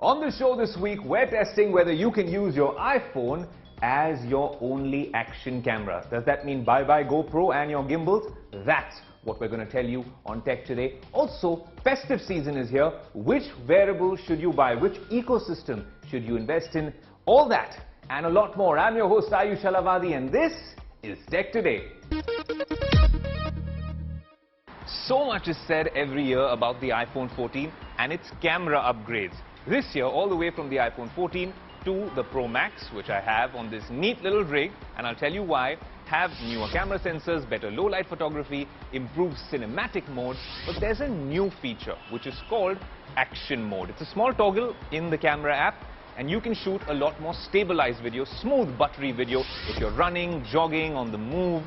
On the show this week, we're testing whether you can use your iPhone as your only action camera. Does that mean bye-bye GoPro and your gimbals? That's what we're going to tell you on Tech Today. Also, festive season is here. Which wearable should you buy? Which ecosystem should you invest in? All that and a lot more. I'm your host Ayush Alavadi and this is Tech Today. So much is said every year about the iPhone 14 and its camera upgrades. This year, all the way from the iPhone 14 to the Pro Max, which I have on this neat little rig, and I'll tell you why, have newer camera sensors, better low-light photography, improved cinematic mode, but there's a new feature which is called Action Mode. It's a small toggle in the camera app and you can shoot a lot more stabilized video, smooth buttery video if you're running, jogging, on the move.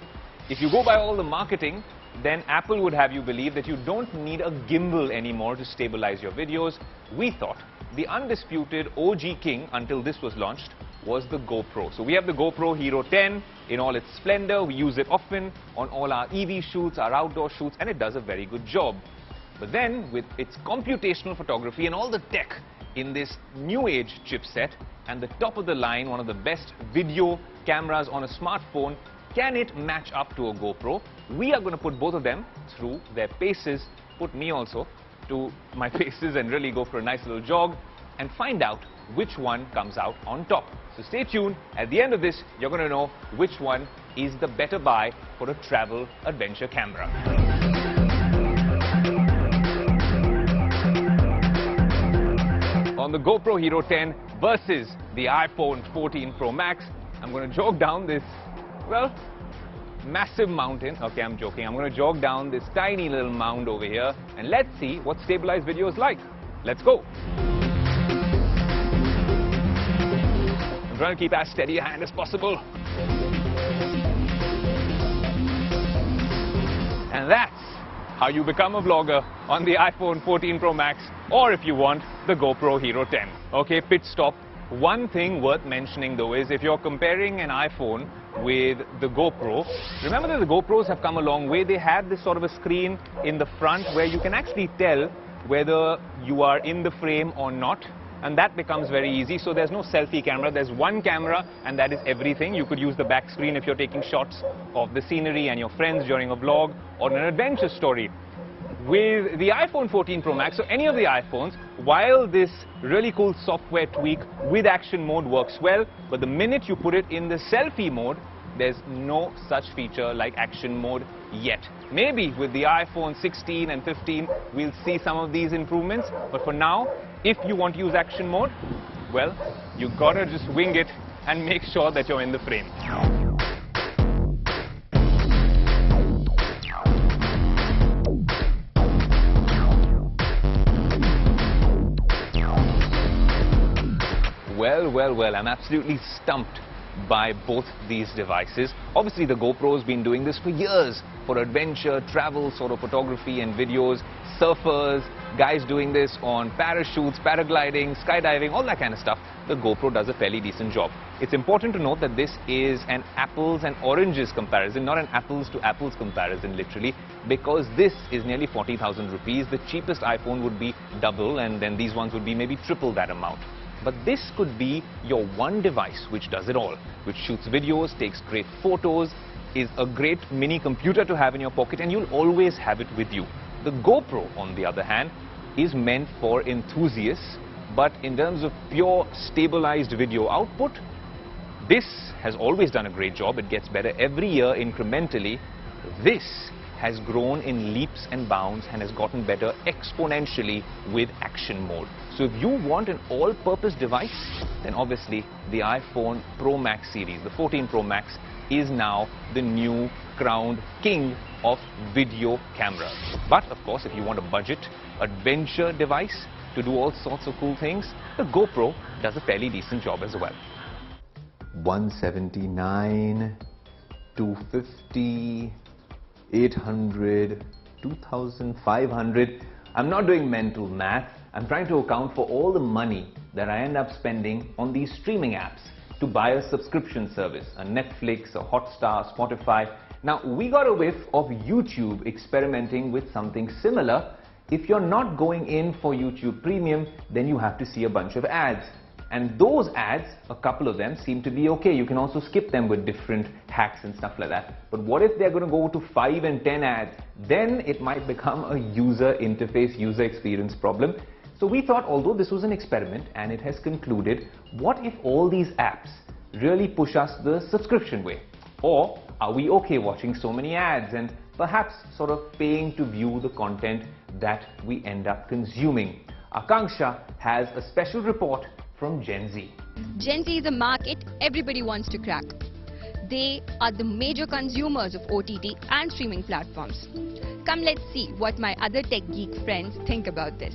If you go by all the marketing, then Apple would have you believe that you don't need a gimbal anymore to stabilize your videos. We thought the undisputed OG king until this was launched was the GoPro. So we have the GoPro Hero 10 in all its splendor. We use it often on all our EV shoots, our outdoor shoots, and it does a very good job. But then with its computational photography and all the tech in this new age chipset and the top of the line, one of the best video cameras on a smartphone, can it match up to a GoPro? We are going to put both of them through their paces, put me also to my paces and really go for a nice little jog and find out which one comes out on top. So stay tuned. At the end of this, you're going to know which one is the better buy for a travel adventure camera. On the GoPro Hero 10 versus the iPhone 14 Pro Max, I'm going to jog down this, well, massive mountain. Okay, I'm joking. I'm going to jog down this tiny little mound over here and let's see what stabilized video is like. Let's go. I'm trying to keep as steady a hand as possible. And that's how you become a vlogger on the iPhone 14 Pro Max, or if you want, the GoPro Hero 10. Okay, pit stop. One thing worth mentioning though is if you're comparing an iPhone with the GoPro, remember that the GoPros have come a long way. They have this sort of a screen in the front where you can actually tell whether you are in the frame or not, and that becomes very easy. So there's no selfie camera, there's one camera and that is everything. You could use the back screen if you're taking shots of the scenery and your friends during a vlog or an adventure story. With the iPhone 14 Pro Max, so any of the iPhones, while this really cool software tweak with Action Mode works well, but the minute you put it in the selfie mode, there's no such feature like Action Mode yet. Maybe with the iPhone 16 and 15, we'll see some of these improvements, but for now, if you want to use Action Mode, well, you gotta just wing it and make sure that you're in the frame. Well, I'm absolutely stumped by both these devices. Obviously, the GoPro's been doing this for years for adventure, travel, sort of photography and videos, surfers, guys doing this on parachutes, paragliding, skydiving, all that kind of stuff. The GoPro does a fairly decent job. It's important to note that this is an apples and oranges comparison, not an apples to apples comparison literally, because this is nearly 40,000 rupees. The cheapest iPhone would be double and then these ones would be maybe triple that amount. But this could be your one device which does it all, which shoots videos, takes great photos, is a great mini computer to have in your pocket, and you'll always have it with you. The GoPro, on the other hand, is meant for enthusiasts, but in terms of pure stabilized video output, this has always done a great job. It gets better every year incrementally. This has grown in leaps and bounds and has gotten better exponentially with Action Mode. So if you want an all-purpose device, then obviously the iPhone Pro Max series, the 14 Pro Max, is now the new crowned king of video cameras. But of course, if you want a budget adventure device to do all sorts of cool things, the GoPro does a fairly decent job as well. 179, 250, 800, 2,500. I'm not doing mental math. I'm trying to account for all the money that I end up spending on these streaming apps to buy a subscription service, a Netflix, a Hotstar, Spotify. Now, we got a whiff of YouTube experimenting with something similar, if you're not going in for YouTube Premium, then you have to see a bunch of ads. And those ads, a couple of them, seem to be okay. You can also skip them with different hacks and stuff like that. But what if they're going to go to 5 and 10 ads? Then it might become a user interface, user experience problem. So we thought, although this was an experiment and it has concluded, what if all these apps really push us the subscription way? Or are we okay watching so many ads and perhaps sort of paying to view the content that we end up consuming? Akanksha has a special report from Gen Z. Gen Z is a market everybody wants to crack. They are the major consumers of OTT and streaming platforms. Come, let's see what my other tech geek friends think about this.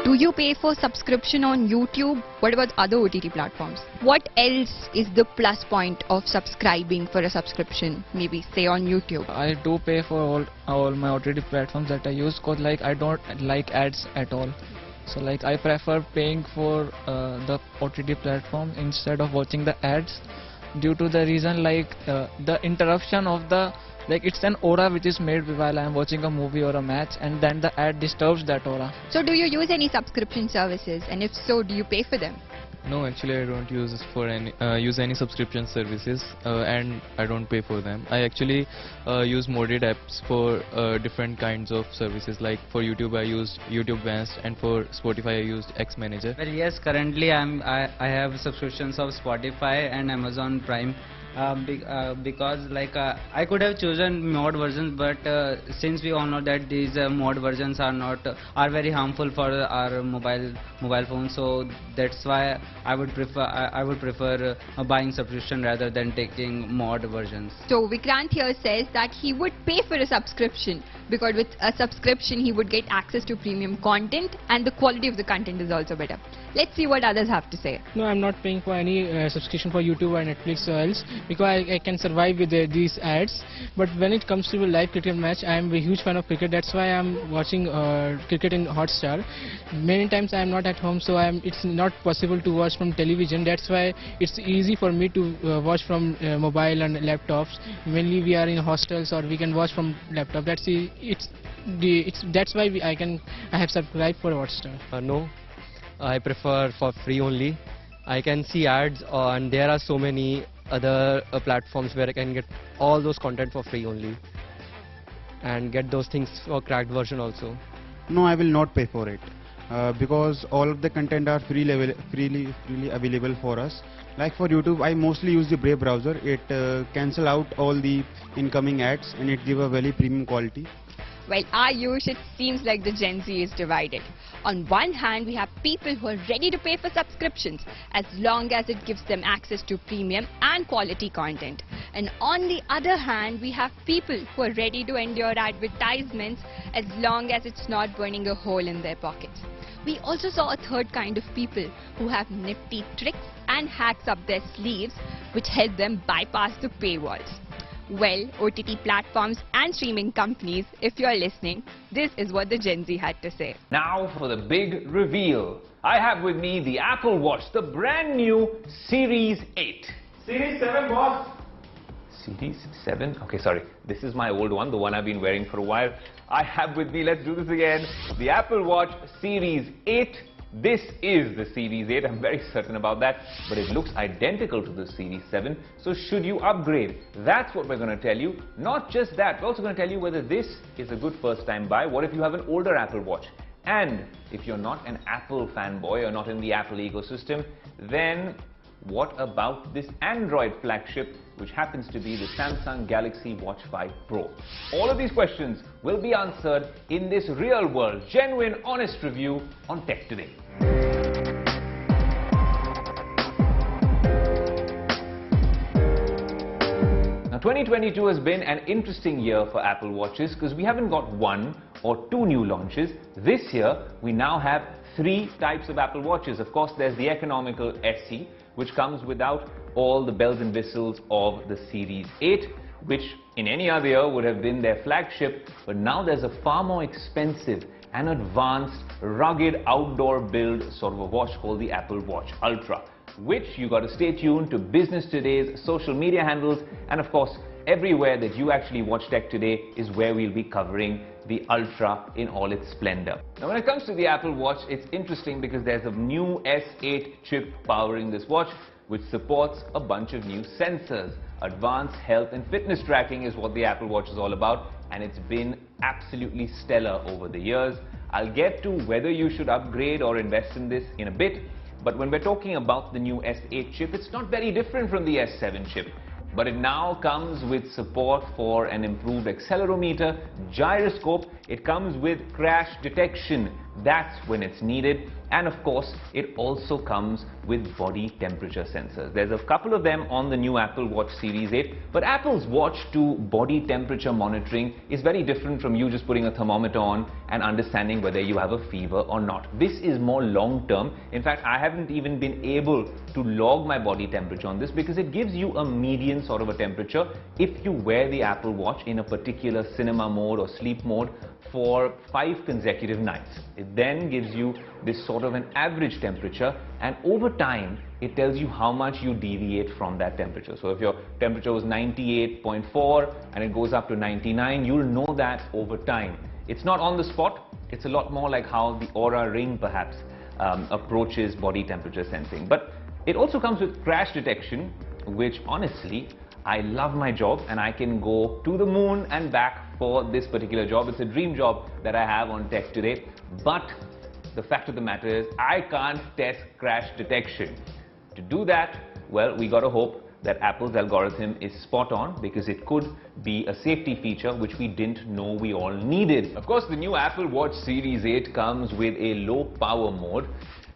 Do you pay for subscription on YouTube? What about other OTT platforms? What else is the plus point of subscribing for a subscription, maybe say on YouTube? I do pay for all my OTT platforms that I use, because like I don't like ads at all. So like I prefer paying for the OTT platform instead of watching the ads, due to the reason like the interruption of the, like it's an aura which is made while I am watching a movie or a match, and then the ad disturbs that aura. So do you use any subscription services, and if so, do you pay for them? No, actually I don't use any subscription services, and I don't pay for them. I actually use modded apps for different kinds of services. Like for YouTube I used YouTube Vanced, and for Spotify I used X Manager. Well, yes, currently I have subscriptions of Spotify and Amazon Prime. Because like I could have chosen mod versions, but since we all know that these mod versions are very harmful for our mobile phones, so that's why I would prefer buying subscription rather than taking mod versions. So Vikrant here says that he would pay for a subscription because with a subscription he would get access to premium content and the quality of the content is also better. Let's see what others have to say. No, I'm not paying for any subscription for YouTube or Netflix or else, because I can survive with these ads. But when it comes to a live cricket match, I am a huge fan of cricket. That's why I'm watching cricket in Hotstar. Many times I am not at home, so it's not possible to watch from television. That's why it's easy for me to watch from mobile and laptops. Mainly we are in hostels, or we can watch from laptop. That's why I have subscribed for Hotstar. No, I prefer for free only. I can see ads, and there are so many other platforms where I can get all those content for free only, and get those things for cracked version also. No, I will not pay for it because all of the content are freely available for us. Like for YouTube, I mostly use the Brave browser. It cancel out all the incoming ads, and it give a very premium quality. Well, Ayush, it seems like the Gen Z is divided. On one hand, we have people who are ready to pay for subscriptions as long as it gives them access to premium and quality content. And on the other hand, we have people who are ready to endure advertisements as long as it's not burning a hole in their pockets. We also saw a third kind of people who have nifty tricks and hacks up their sleeves which help them bypass the paywalls. Well, OTT platforms and streaming companies, if you're listening, this is what the Gen Z had to say. Now for the big reveal. I have with me the Apple Watch, the brand new Series 8. Series 7, boss. Series 7? Okay, sorry. This is my old one, the one I've been wearing for a while. I have with me, let's do this again, the Apple Watch Series 8. This is the Series 8, I'm very certain about that, but it looks identical to the Series 7, so should you upgrade? That's what we're going to tell you. Not just that, we're also going to tell you whether this is a good first-time buy. What if you have an older Apple Watch? And if you're not an Apple fanboy or not in the Apple ecosystem, then what about this Android flagship, which happens to be the Samsung Galaxy Watch 5 Pro? All of these questions will be answered in this real-world, genuine, honest review on Tech Today. Now, 2022 has been an interesting year for Apple Watches because we haven't got one or two new launches. This year, we now have 3 types of Apple Watches. Of course, there's the economical SE, which comes without all the bells and whistles of the Series 8, which in any other year would have been their flagship, but now there's a far more expensive and advanced, rugged outdoor build sort of a watch called the Apple Watch Ultra, which you got to stay tuned to Business Today's social media handles, and of course everywhere that you actually watch Tech Today is where we'll be covering the Ultra in all its splendor. Now when it comes to the Apple Watch, it's interesting because there's a new S8 chip powering this watch, which supports a bunch of new sensors. Advanced health and fitness tracking is what the Apple Watch is all about, and it's been absolutely stellar over the years. I'll get to whether you should upgrade or invest in this in a bit, but when we're talking about the new S8 chip, it's not very different from the S7 chip. But it now comes with support for an improved accelerometer, gyroscope, it comes with crash detection, that's when it's needed, and of course it also comes with body temperature sensors. There's a couple of them on the new Apple Watch Series 8, but Apple's watch to body temperature monitoring is very different from you just putting a thermometer on and understanding whether you have a fever or not. This is more long term. In fact, I haven't even been able to log my body temperature on this because it gives you a median sort of a temperature if you wear the Apple Watch in a particular cinema mode or sleep mode for 5 consecutive nights. It then gives you this sort of an average temperature, and over time it tells you how much you deviate from that temperature. So if your temperature was 98.4 and it goes up to 99, you'll know that over time. It's not on the spot, it's a lot more like how the Aura Ring perhaps approaches body temperature sensing. But it also comes with crash detection, which honestly, I love my job and I can go to the moon and back for this particular job. It's a dream job that I have on Tech Today. But the fact of the matter is, I can't test crash detection. To do that, well, we got to hope that Apple's algorithm is spot on, because it could be a safety feature which we didn't know we all needed. Of course, the new Apple Watch Series 8 comes with a low power mode.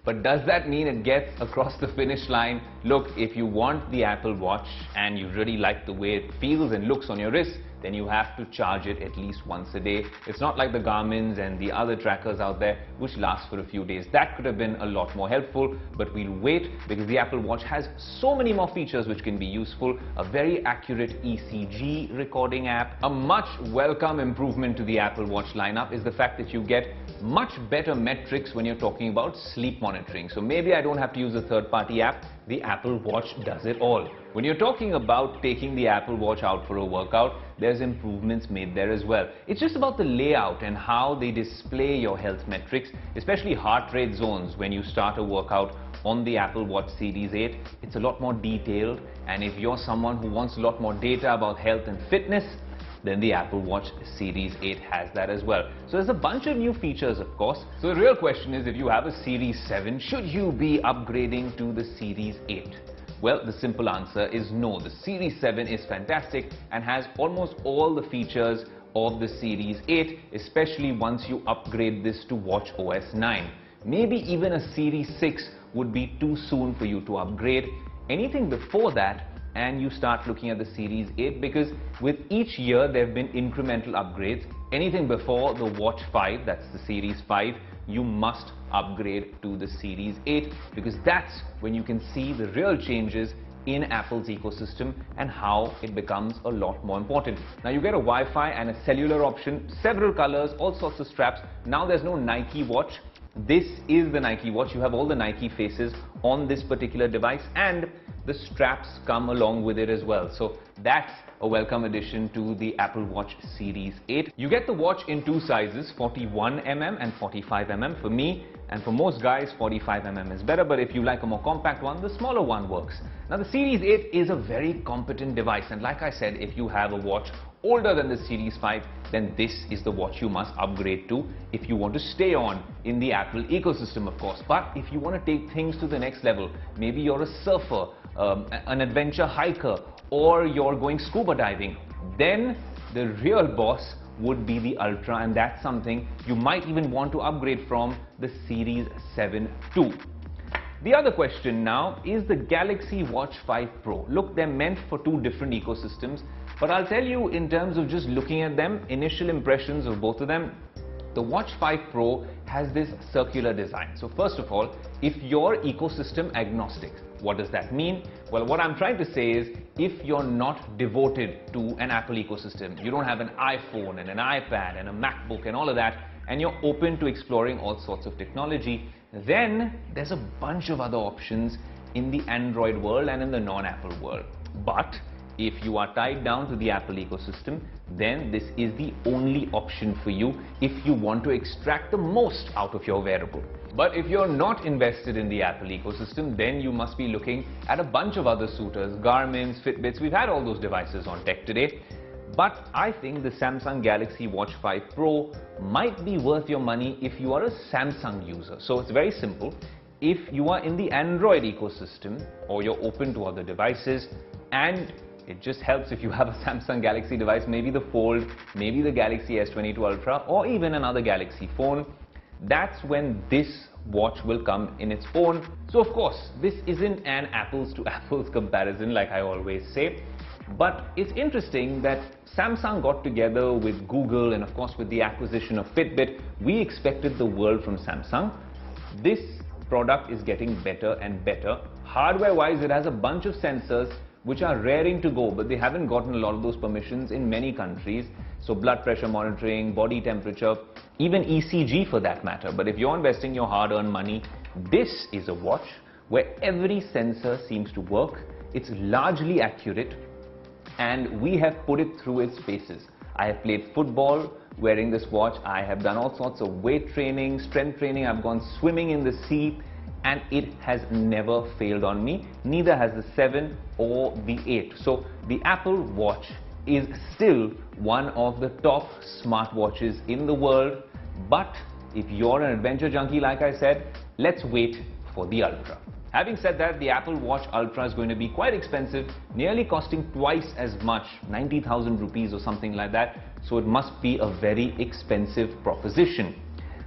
But does that mean it gets across the finish line? Look, if you want the Apple Watch and you really like the way it feels and looks on your wrist, then you have to charge it at least once a day. It's not like the Garmin's and the other trackers out there which last for a few days. That could have been a lot more helpful, but we'll wait because the Apple Watch has so many more features which can be useful. A very accurate ECG recording app. A much welcome improvement to the Apple Watch lineup is the fact that you get much better metrics when you're talking about sleep monitoring. So maybe I don't have to use a third-party app. The Apple Watch does it all. When you're talking about taking the Apple Watch out for a workout, there's improvements made there as well. It's just about the layout and how they display your health metrics, especially heart rate zones when you start a workout on the Apple Watch Series 8. It's a lot more detailed, and if you're someone who wants a lot more data about health and fitness, then the Apple Watch Series 8 has that as well. So there's a bunch of new features, of course. So the real question is, if you have a Series 7, should you be upgrading to the Series 8? Well, the simple answer is no. The Series 7 is fantastic and has almost all the features of the Series 8, especially once you upgrade this to watchOS 9. Maybe even a Series 6 would be too soon for you to upgrade. Anything before that, and you start looking at the Series 8, because with each year there have been incremental upgrades. Anything before the Watch 5, that's the Series 5, you must upgrade to the Series 8, because that's when you can see the real changes in Apple's ecosystem and how it becomes a lot more important. Now you get a Wi-Fi and a cellular option, several colors, all sorts of straps. Now there's no Nike watch. This is the Nike watch. You have all the Nike faces on this particular device, and the straps come along with it as well. So that's a welcome addition to the Apple Watch Series 8. You get the watch in two sizes, 41mm and 45mm. For me and for most guys, 45mm is better, but if you like a more compact one, the smaller one works. Now the Series 8 is a very competent device, and like I said, if you have a watch older than the Series 5, then this is the watch you must upgrade to if you want to stay on in the Apple ecosystem, of course. But if you want to take things to the next level, maybe you're a surfer, an adventure hiker, or you're going scuba diving, then the real boss would be the Ultra, and that's something you might even want to upgrade from the Series 7 too. The other question now is the Galaxy Watch 5 Pro. Look, they're meant for two different ecosystems, but I'll tell you, in terms of just looking at them, initial impressions of both of them, the Watch 5 Pro has this circular design. So first of all, if you're ecosystem agnostic, what does that mean? Well, what I'm trying to say is, if you're not devoted to an Apple ecosystem, you don't have an iPhone and an iPad and a MacBook and all of that, and you're open to exploring all sorts of technology, then there's a bunch of other options in the Android world and in the non-Apple world. But if you are tied down to the Apple ecosystem, then this is the only option for you if you want to extract the most out of your wearable. But if you're not invested in the Apple ecosystem, then you must be looking at a bunch of other suitors, Garmin's, Fitbits. We've had all those devices on Tech Today. But I think the Samsung Galaxy Watch 5 Pro might be worth your money if you are a Samsung user. So it's very simple. If you are in the Android ecosystem or you're open to other devices, and it just helps if you have a Samsung Galaxy device, maybe the Fold, maybe the Galaxy S22 Ultra, or even another Galaxy phone, that's when this watch will come in its own. So of course, this isn't an apples to apples comparison like I always say, but it's interesting that Samsung got together with Google and of course with the acquisition of Fitbit. We expected the world from Samsung. This product is getting better and better. Hardware-wise, it has a bunch of sensors which are raring to go, but they haven't gotten a lot of those permissions in many countries. So blood pressure monitoring, body temperature, even ECG for that matter. But if you're investing your hard-earned money, this is a watch where every sensor seems to work. It's largely accurate, and we have put it through its paces. I have played football wearing this watch. I have done all sorts of weight training, strength training. I've gone swimming in the sea, and it has never failed on me. Neither has the 7 or the 8. So the Apple Watch is still one of the top smartwatches in the world. But if you're an adventure junkie, like I said, let's wait for the Ultra. Having said that, the Apple Watch Ultra is going to be quite expensive, nearly costing twice as much, 90,000 rupees or something like that. So it must be a very expensive proposition.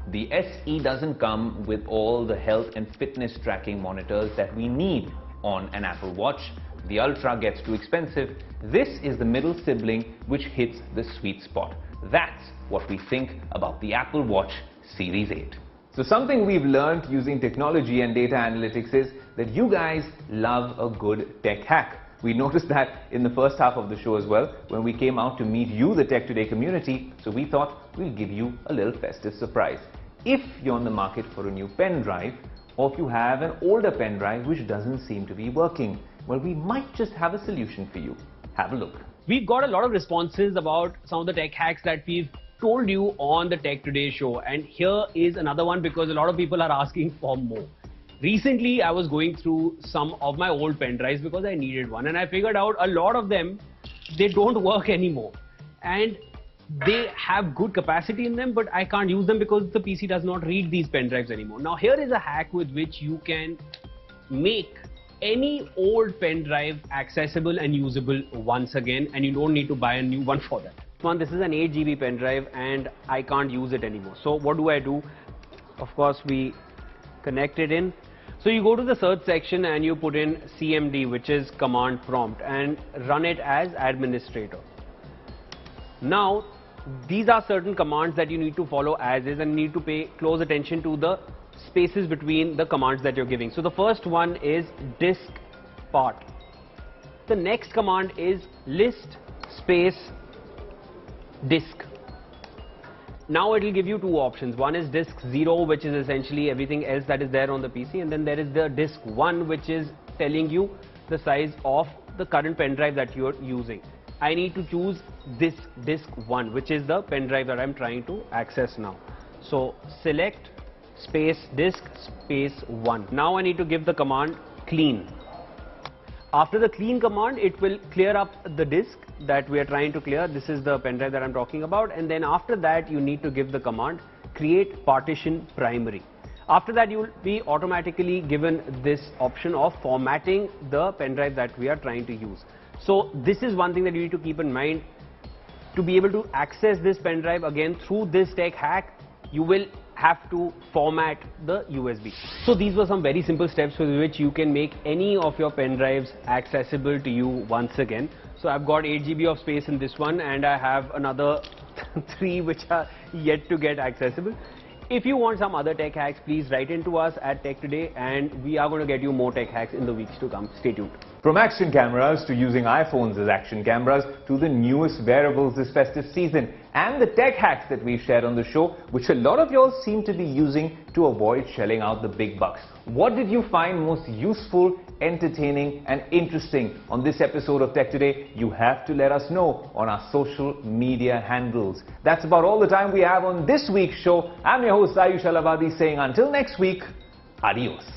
The SE doesn't come with all the health and fitness tracking monitors that we need on an Apple Watch. The Ultra gets too expensive. This is the middle sibling which hits the sweet spot. That's what we think about the Apple Watch Series 8. So something we've learned using technology and data analytics is that you guys love a good tech hack. We noticed that in the first half of the show as well, when we came out to meet you, the Tech Today community. So we thought we'll give you a little festive surprise. If you're on the market for a new pen drive, or if you have an older pen drive which doesn't seem to be working, well, we might just have a solution for you. Have a look. We've got a lot of responses about some of the tech hacks that we've told you on the Tech Today show, and here is another one because a lot of people are asking for more. Recently, I was going through some of my old pen drives because I needed one, and I figured out a lot of them, they don't work anymore. And they have good capacity in them, but I can't use them because the PC does not read these pen drives anymore. Now here is a hack with which you can make any old pen drive accessible and usable once again, and you don't need to buy a new one for that. This is an 8 GB pen drive and I can't use it anymore. So what do? Of course, we connect it in. So you go to the search section and you put in CMD, which is command prompt, and run it as administrator. Now, these are certain commands that you need to follow as is, and need to pay close attention to the spaces between the commands that you're giving. So the first one is disk part. The next command is list space disk. Now it will give you two options. One is disk 0, which is essentially everything else that is there on the PC, and then there is the disk 1, which is telling you the size of the current pen drive that you are using. I need to choose this disk 1, which is the pen drive that I'm trying to access now. So select space disk space 1. Now I need to give the command clean. After the clean command, it will clear up the disk that we are trying to clear. This is the pen drive that I'm talking about, and then after that you need to give the command create partition primary. After that you will be automatically given this option of formatting the pen drive that we are trying to use. So this is one thing that you need to keep in mind. To be able to access this pen drive again through this tech hack, you will have to format the USB. So these were some very simple steps with which you can make any of your pen drives accessible to you once again. So I've got 8 GB of space in this one, and I have another 3 which are yet to get accessible. If you want some other tech hacks, please write into us at Tech Today, and we are going to get you more tech hacks in the weeks to come. Stay tuned. From action cameras to using iPhones as action cameras to the newest wearables this festive season and the tech hacks that we've shared on the show, which a lot of y'all seem to be using to avoid shelling out the big bucks. What did you find most useful entertaining and interesting on this episode of Tech Today, you have to let us know on our social media handles. That's about all the time we have on this week's show. I'm your host Ayush Alavadi saying until next week, adios.